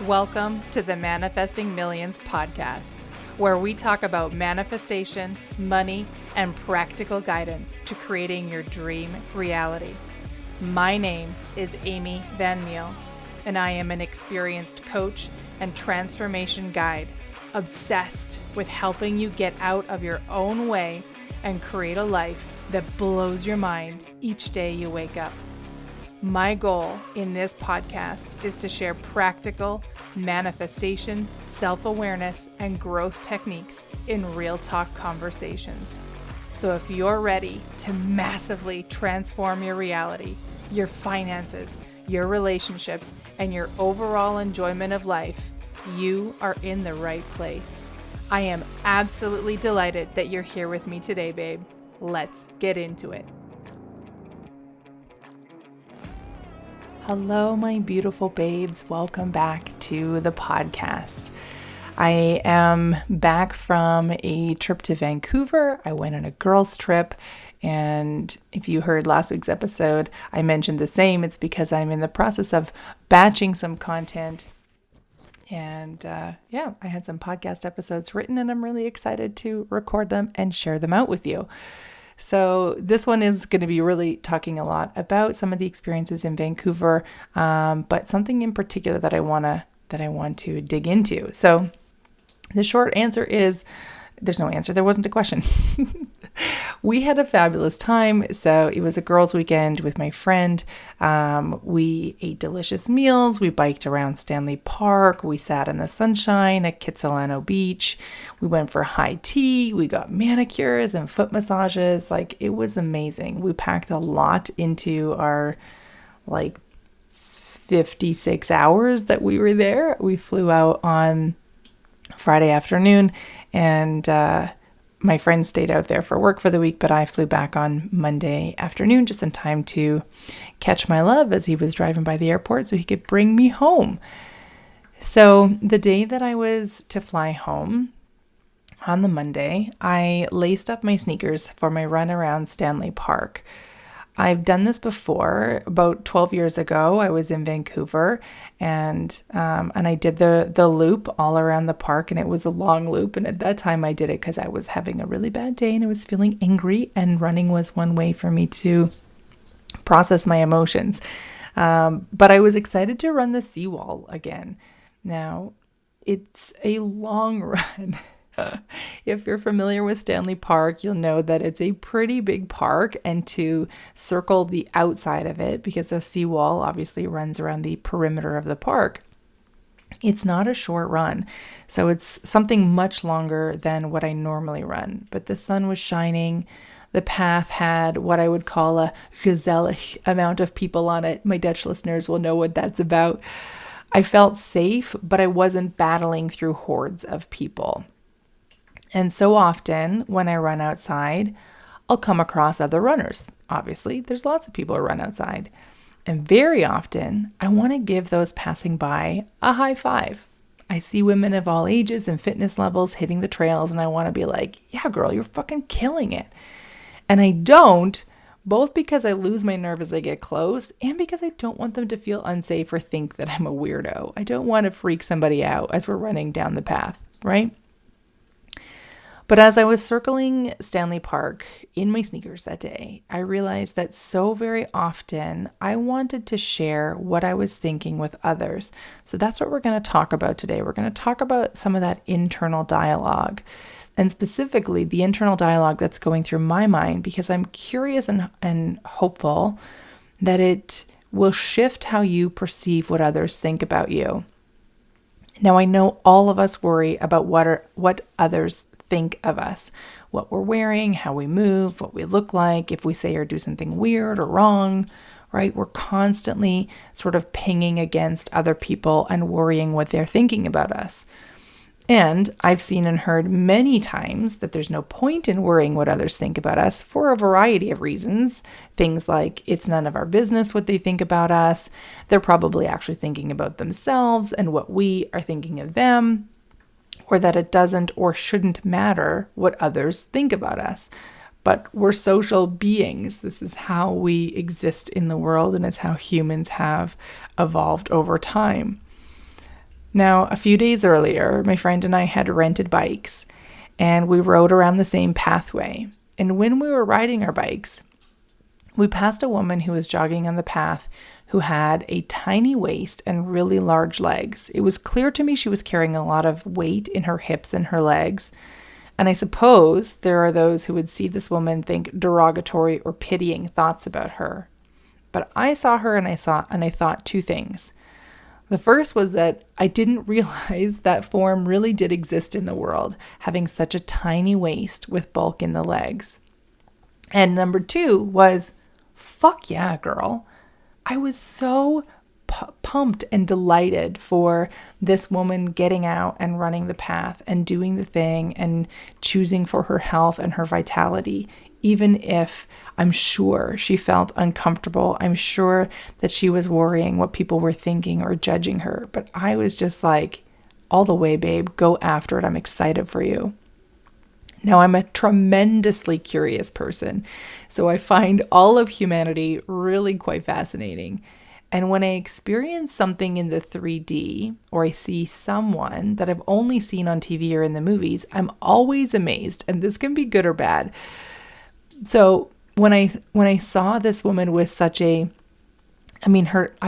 Welcome to the Manifesting Millions podcast, where we talk about manifestation, money, and practical guidance to creating your dream reality. My name is Amy Van Meel, and I am an experienced coach and transformation guide, obsessed with helping you get out of your own way and create a life that blows your mind each day you wake up. My goal in this podcast is to share practical manifestation, self-awareness, and growth techniques in real talk conversations. So if you're ready to massively transform your reality, your finances, your relationships, and your overall enjoyment of life, you are in the right place. I am absolutely delighted that you're here with me today, babe. Let's get into it. Hello, my beautiful babes. Welcome back to the podcast. I am back from a trip to Vancouver. I went on a girls' trip, and if you heard last week's episode, I mentioned the same. It's because I'm in the process of batching some content. And I had some podcast episodes written, and I'm really excited to record them and share them out with you. So this one is going to be really talking a lot about some of the experiences in Vancouver, but something in particular that I want to dig into. So the short answer is there's no answer. There wasn't a question. We had a fabulous time. So it was a girls' weekend with my friend. We ate delicious meals. We biked around Stanley Park. We sat in the sunshine at Kitsilano Beach. We went for high tea. We got manicures and foot massages. It was amazing. We packed a lot into our 56 hours that we were there. We flew out on Friday afternoon, and my friend stayed out there for work for the week, but I flew back on Monday afternoon just in time to catch my love as he was driving by the airport so he could bring me home. So the day that I was to fly home, on the Monday, I laced up my sneakers for my run around Stanley Park. I've done this before. About 12 years ago, I was in Vancouver, and I did the loop all around the park, and it was a long loop. And at that time, I did it because I was having a really bad day and I was feeling angry, and running was one way for me to process my emotions. But I was excited to run the seawall again. Now, it's a long run. If you're familiar with Stanley Park, you'll know that it's a pretty big park, and to circle the outside of it, because the seawall obviously runs around the perimeter of the park, it's not a short run. So it's something much longer than what I normally run. But the sun was shining. The path had what I would call a gezellig amount of people on it. My Dutch listeners will know what that's about. I felt safe, but I wasn't battling through hordes of people. And so often when I run outside, I'll come across other runners. Obviously, there's lots of people who run outside. And very often, I want to give those passing by a high five. I see women of all ages and fitness levels hitting the trails, and I want to be like, yeah, girl, you're fucking killing it. And I don't, both because I lose my nerve as I get close and because I don't want them to feel unsafe or think that I'm a weirdo. I don't want to freak somebody out as we're running down the path, right? But as I was circling Stanley Park in my sneakers that day, I realized that so very often I wanted to share what I was thinking with others. So that's what we're going to talk about today. We're going to talk about some of that internal dialogue, and specifically the internal dialogue that's going through my mind, because I'm curious and hopeful that it will shift how you perceive what others think about you. Now, I know all of us worry about what others think of us, what we're wearing, how we move, what we look like, if we say or do something weird or wrong, right? We're constantly sort of pinging against other people and worrying what they're thinking about us. And I've seen and heard many times that there's no point in worrying what others think about us for a variety of reasons. Things like it's none of our business what they think about us. They're probably actually thinking about themselves and what we are thinking of them. Or that it doesn't or shouldn't matter what others think about us. But we're social beings. This is how we exist in the world, and it's how humans have evolved over time. Now, a few days earlier, my friend and I had rented bikes and we rode around the same pathway. And when we were riding our bikes, we passed a woman who was jogging on the path who had a tiny waist and really large legs. It was clear to me she was carrying a lot of weight in her hips and her legs. And I suppose there are those who would see this woman think derogatory or pitying thoughts about her. But I saw her and I thought two things. The first was that I didn't realize that form really did exist in the world, having such a tiny waist with bulk in the legs. And number two was, fuck yeah, girl. I was so pumped and delighted for this woman getting out and running the path and doing the thing and choosing for her health and her vitality, even if I'm sure she felt uncomfortable. I'm sure that she was worrying what people were thinking or judging her. But I was just like, all the way, babe, go after it. I'm excited for you. Now, I'm a tremendously curious person, so I find all of humanity really quite fascinating. And when I experience something in the 3D, or I see someone that I've only seen on TV or in the movies, I'm always amazed, and this can be good or bad. So when I saw this woman with I'm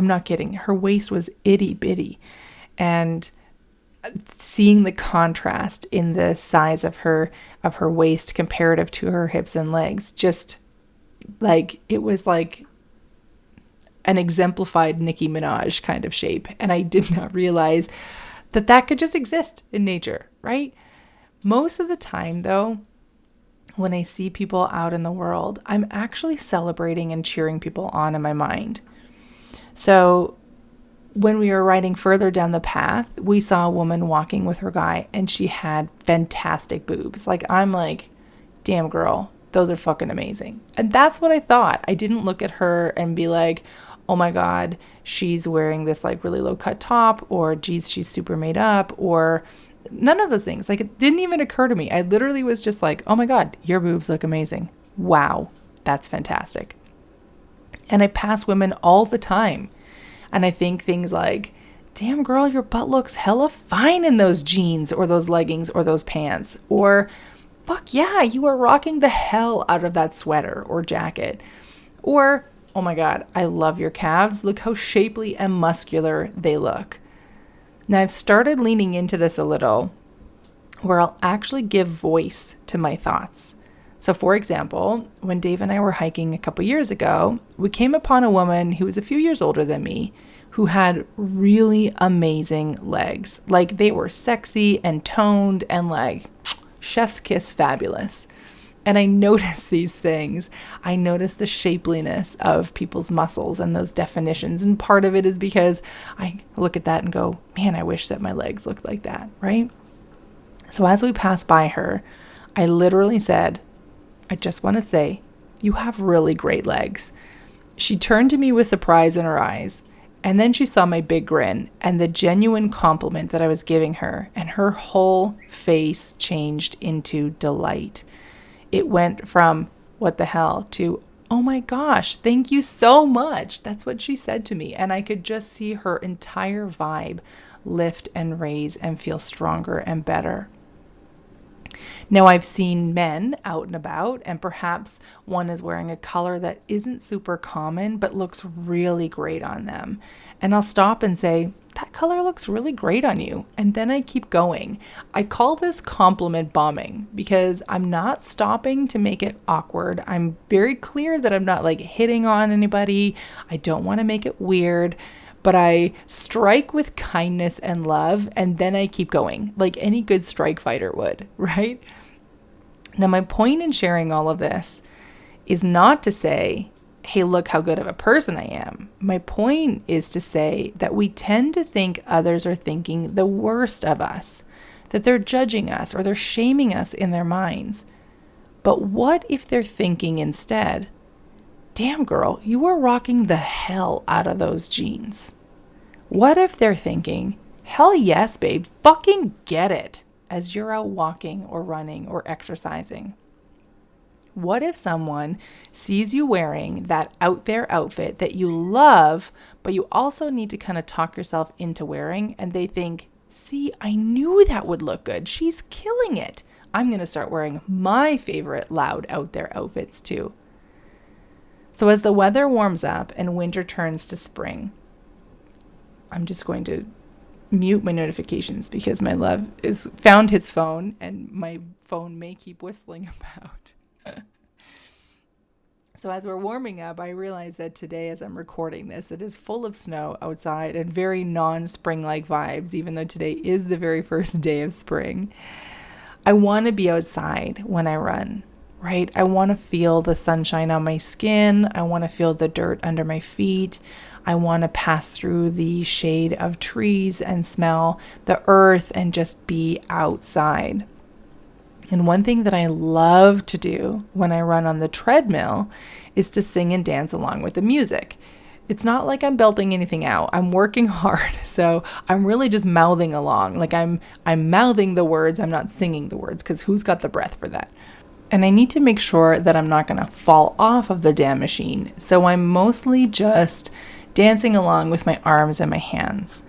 not kidding, her waist was itty bitty, and seeing the contrast in the size of her waist comparative to her hips and legs, just like it was like an exemplified Nicki Minaj kind of shape. And I did not realize that could just exist in nature, right? Most of the time, though, when I see people out in the world, I'm actually celebrating and cheering people on in my mind. So when we were riding further down the path, we saw a woman walking with her guy and she had fantastic boobs. Like, I'm like, damn girl, those are fucking amazing. And that's what I thought. I didn't look at her and be like, oh my God, she's wearing this like really low cut top, or geez, she's super made up, or none of those things. Like, it didn't even occur to me. I literally was just like, oh my God, your boobs look amazing. Wow, that's fantastic. And I pass women all the time. And I think things like, damn girl, your butt looks hella fine in those jeans or those leggings or those pants. Or, fuck yeah, you are rocking the hell out of that sweater or jacket. Or, oh my God, I love your calves. Look how shapely and muscular they look. Now, I've started leaning into this a little, where I'll actually give voice to my thoughts. So for example, when Dave and I were hiking a couple years ago, we came upon a woman who was a few years older than me, who had really amazing legs. Like, they were sexy and toned and like chef's kiss fabulous. And I noticed these things. I noticed the shapeliness of people's muscles and those definitions. And part of it is because I look at that and go, man, I wish that my legs looked like that, right? So as we passed by her, I literally said, I just want to say, you have really great legs. She turned to me with surprise in her eyes, and then she saw my big grin and the genuine compliment that I was giving her, and her whole face changed into delight. It went from, what the hell, to, oh my gosh, thank you so much. That's what she said to me. And I could just see her entire vibe lift and raise and feel stronger and better. Now, I've seen men out and about, and perhaps one is wearing a color that isn't super common, but looks really great on them. And I'll stop and say, that color looks really great on you. And then I keep going. I call this compliment bombing because I'm not stopping to make it awkward. I'm very clear that I'm not like hitting on anybody. I don't want to make it weird. But I strike with kindness and love, and then I keep going, like any good strike fighter would, right? Now, my point in sharing all of this is not to say, hey, look how good of a person I am. My point is to say that we tend to think others are thinking the worst of us, that they're judging us or they're shaming us in their minds. But what if they're thinking instead, damn girl, you are rocking the hell out of those jeans? What if they're thinking, hell yes, babe, fucking get it, as you're out walking or running or exercising? What if someone sees you wearing that out there outfit that you love, but you also need to kind of talk yourself into wearing, and they think, See, I knew that would look good. She's killing it. I'm going to start wearing my favorite loud out there outfits too. So as the weather warms up and winter turns to spring, I'm just going to mute my notifications because my love is found his phone and my phone may keep whistling about. So as we're warming up, I realize that today, as I'm recording this, it is full of snow outside and very non-spring-like vibes, even though today is the very first day of spring. I want to be outside when I run, right? I want to feel the sunshine on my skin. I want to feel the dirt under my feet. I want to pass through the shade of trees and smell the earth and just be outside. And one thing that I love to do when I run on the treadmill is to sing and dance along with the music. It's not like I'm belting anything out. I'm working hard. So I'm really just mouthing along. Like I'm mouthing the words. I'm not singing the words because who's got the breath for that? And I need to make sure that I'm not going to fall off of the damn machine. So I'm mostly just dancing along with my arms and my hands.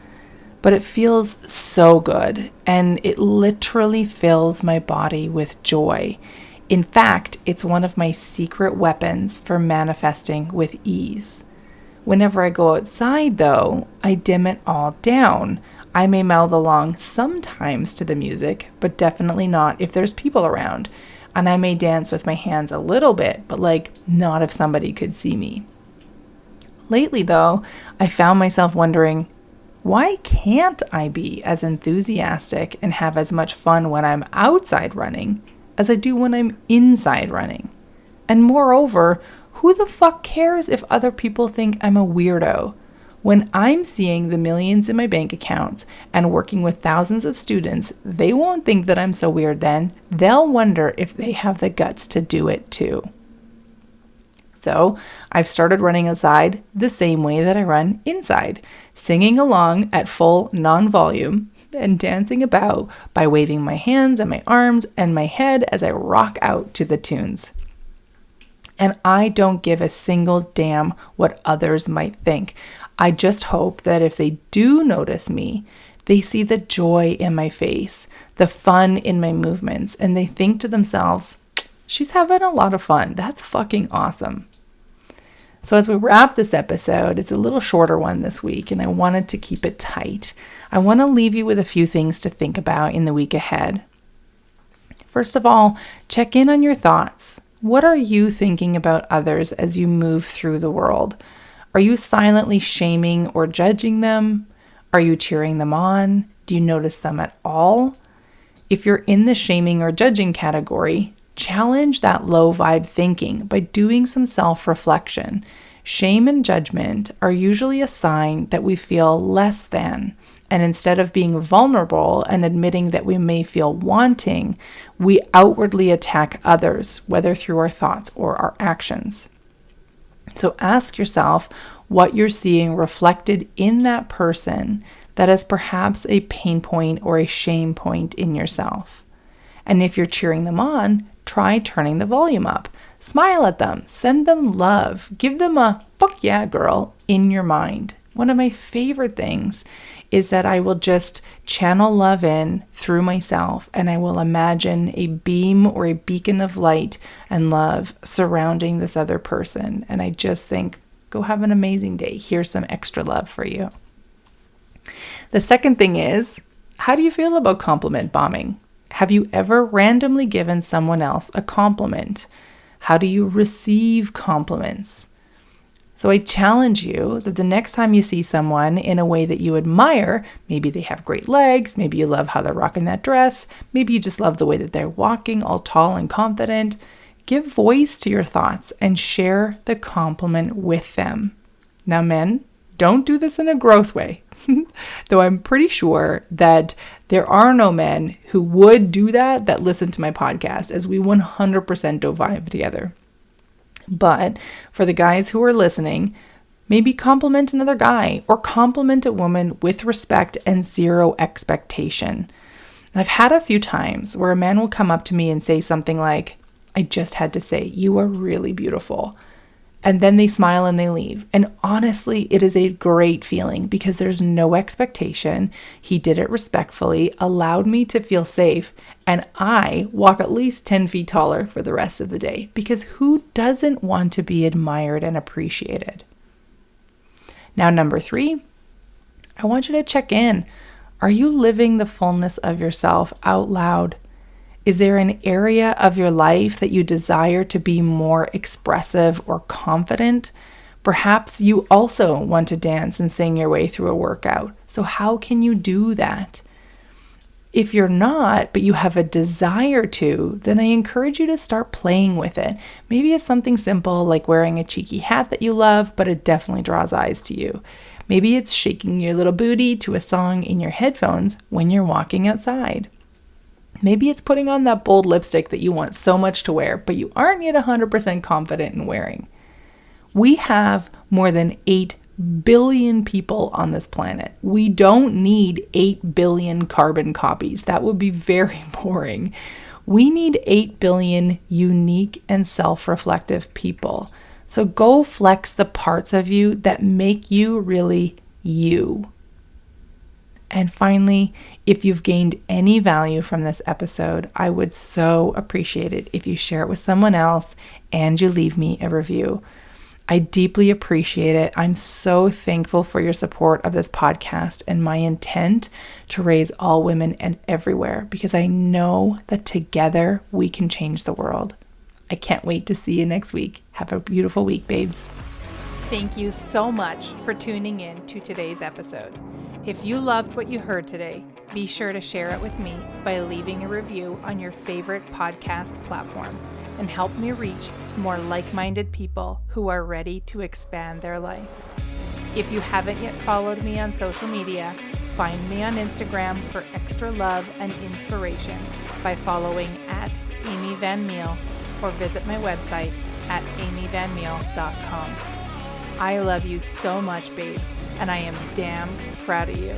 But it feels so good, and it literally fills my body with joy. In fact, it's one of my secret weapons for manifesting with ease. Whenever I go outside, though, I dim it all down. I may mouth along sometimes to the music, but definitely not if there's people around. And I may dance with my hands a little bit, but not if somebody could see me. Lately, though, I found myself wondering, why can't I be as enthusiastic and have as much fun when I'm outside running as I do when I'm inside running? And moreover, who the fuck cares if other people think I'm a weirdo? When I'm seeing the millions in my bank accounts and working with thousands of students, they won't think that I'm so weird then. They'll wonder if they have the guts to do it too. So I've started running outside the same way that I run inside, singing along at full non-volume and dancing about by waving my hands and my arms and my head as I rock out to the tunes. And I don't give a single damn what others might think. I just hope that if they do notice me, they see the joy in my face, the fun in my movements, and they think to themselves, she's having a lot of fun. That's fucking awesome. So as we wrap this episode, it's a little shorter one this week, and I wanted to keep it tight. I want to leave you with a few things to think about in the week ahead. First of all, check in on your thoughts. What are you thinking about others as you move through the world? Are you silently shaming or judging them? Are you cheering them on? Do you notice them at all? If you're in the shaming or judging category, challenge that low vibe thinking by doing some self-reflection. Shame and judgment are usually a sign that we feel less than. And instead of being vulnerable and admitting that we may feel wanting, we outwardly attack others, whether through our thoughts or our actions. So ask yourself what you're seeing reflected in that person that is perhaps a pain point or a shame point in yourself. And if you're cheering them on, try turning the volume up. Smile at them, send them love, give them a fuck yeah girl in your mind. One of my favorite things is that I will just channel love in through myself, and I will imagine a beam or a beacon of light and love surrounding this other person. And I just think, go have an amazing day. Here's some extra love for you. The second thing is, how do you feel about compliment bombing? Have you ever randomly given someone else a compliment? How do you receive compliments? So I challenge you that the next time you see someone in a way that you admire, maybe they have great legs, maybe you love how they're rocking that dress, maybe you just love the way that they're walking, all tall and confident, give voice to your thoughts and share the compliment with them. Now, men, don't do this in a gross way, though I'm pretty sure that there are no men who would do that listen to my podcast, as we 100% do vibe together. But for the guys who are listening, maybe compliment another guy or compliment a woman with respect and zero expectation. I've had a few times where a man will come up to me and say something like, I just had to say, you are really beautiful. And then they smile and they leave. And honestly, it is a great feeling because there's no expectation. He did it respectfully, allowed me to feel safe, and I walk at least 10 feet taller for the rest of the day because who doesn't want to be admired and appreciated? Now, number 3, I want you to check in. Are you living the fullness of yourself out loud? Is there an area of your life that you desire to be more expressive or confident? Perhaps you also want to dance and sing your way through a workout. So how can you do that? If you're not, but you have a desire to, then I encourage you to start playing with it. Maybe it's something simple like wearing a cheeky hat that you love, but it definitely draws eyes to you. Maybe it's shaking your little booty to a song in your headphones when you're walking outside. Maybe it's putting on that bold lipstick that you want so much to wear, but you aren't yet 100% confident in wearing. We have more than 8 billion people on this planet. We don't need 8 billion carbon copies. That would be very boring. We need 8 billion unique and self-reflective people. So go flex the parts of you that make you really you. And finally, if you've gained any value from this episode, I would so appreciate it if you share it with someone else and you leave me a review. I deeply appreciate it. I'm so thankful for your support of this podcast and my intent to raise all women and everywhere because I know that together we can change the world. I can't wait to see you next week. Have a beautiful week, babes. Thank you so much for tuning in to today's episode. If you loved what you heard today, be sure to share it with me by leaving a review on your favorite podcast platform and help me reach more like-minded people who are ready to expand their life. If you haven't yet followed me on social media, find me on Instagram for extra love and inspiration by following @AmyVanMeal or visit my website at amyvanmeal.com. I love you so much, babe, and I am damn proud of you.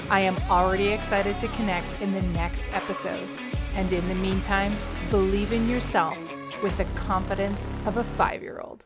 I am already excited to connect in the next episode. And in the meantime, believe in yourself with the confidence of a 5-year-old.